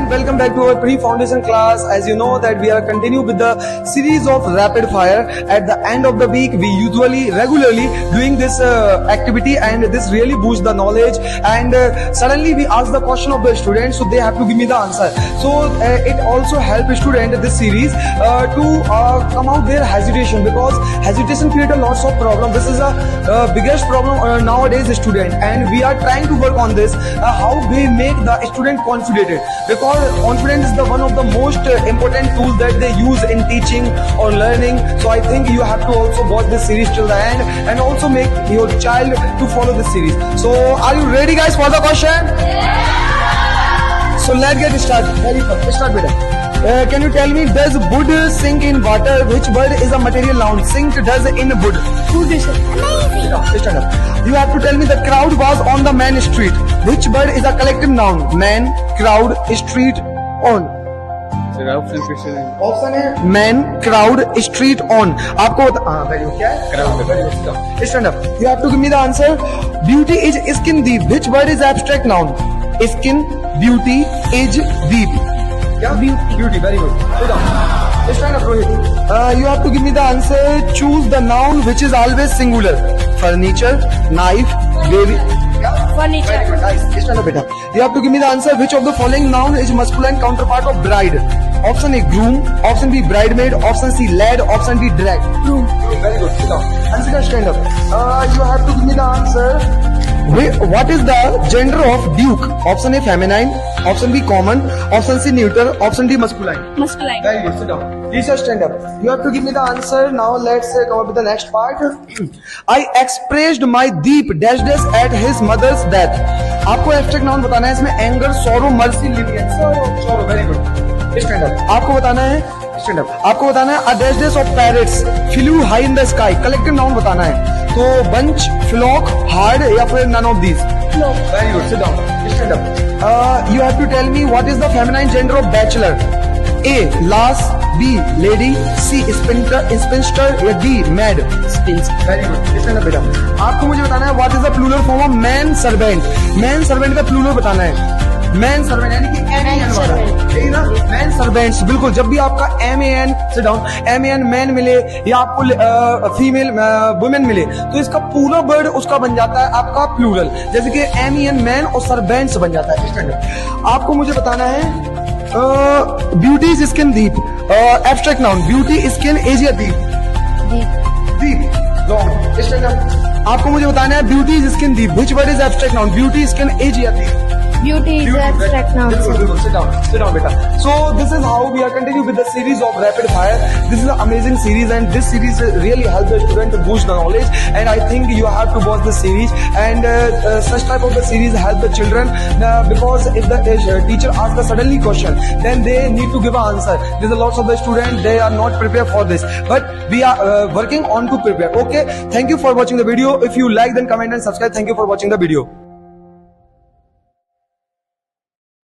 and welcome back to our pre-foundation class. As you know that we are continue with the series of rapid fire. At the end of the week, we usually regularly doing this activity, and this really boosts the knowledge. And suddenly we ask the question of the student, so they have to give me the answer. So it also helps student this series to come out their hesitation, because hesitation create a lots of problem. This is a biggest problem nowadays student, and we are trying to work on this. How we make the student confident, because confidence is the one of the most important tools that they use in teaching or learning. So I think you have to also watch this series till the end, and also make your child to follow this series. So are you ready guys for the question? Yeah. So let's get started. Very first, start with it. Can you tell me, does wood sink in water? Which word is a material noun? Sink does in wood. Amazing. Stand up. You have to tell me, the crowd was on the main street. Which word is a collective noun? Man, crowd, street, on. Option है man, crowd, street, on. आपको क्या है? Stand up. You have to give me the answer. Beauty is skin deep. Which word is abstract noun? Skin, beauty, is, deep. क्या? Beauty. Very good. Stand up, Rohit. You have to give me the answer. Choose the noun which is always singular. Furniture, knife, baby. Furniture. Nice. Stand up, beta. You have to give me the answer. Which of the following noun is masculine counterpart of bride? Option A, groom. Option B, bridemaid. Option C, lad. Option D, drag. Groom. Very good. Sit down. Ansika, stand up. You have to give me the answer. What is the gender of duke? Option A, feminine. Option B, common. Option C, neuter. Option D, masculine. Masculine. Very good. Sit down. Please stand up. You have to give me the answer. Now let's come up with the next part. I expressed my deep dash dash at his mother's death. आपको abstract noun बताना है इसमें. Anger, sorrow, mercy, Linnaean. Sorrow. Very good. Stand up. आपको बताना है. Stand up. आपको बताना है a dash dash of parrots flew high in the sky. Collective noun बताना है. तो बंच, फ्लॉक, हार्ड, या फिर none of these. Flock. Very good. Sit down. Stand up. You have to tell me, what is the feminine gender of bachelor? A, lass. B, lady. C, spinster. या D, maid. Spinster. Very good. Stand up बेटा. आपको मुझे बताना है, what is the plural form of man servant? Man servant का plural बताना है. Man servant यानी कि MAN वाला, ठीक है ना? Man servants. बिल्कुल. जब भी आपका MAN, sit down, MAN man मिले, या आपको फीमेल वुमेन मिले, तो इसका पूरा वर्ड उसका बन जाता है आपका प्लूरल. जैसे कि MAN मैन और सर्वेंट्स बन जाता है. स्टैंडर्ड. आपको मुझे बताना है, beauty is skin deep. Abstract noun. Beauty skin is या डीप? डीप. लॉन्ग. स्टैंडर्ड. आपको मुझे बताना है, beauty is skin deep. Which word is abstract noun? Beauty skin is या deep? Beauty is abstract noun. Sit down, beta. So this is how we are continuing with the series of rapid fire. This is an amazing series, and this series really helps the student to boost the knowledge. And I think you have to watch this series. And such type of the series help the children, because if the teacher asks a suddenly question, then they need to give an answer. There's a lots of the students, they are not prepared for this, but we are working on to prepare. Okay. Thank you for watching the video. If you like, then comment and subscribe. Thank you for watching the video.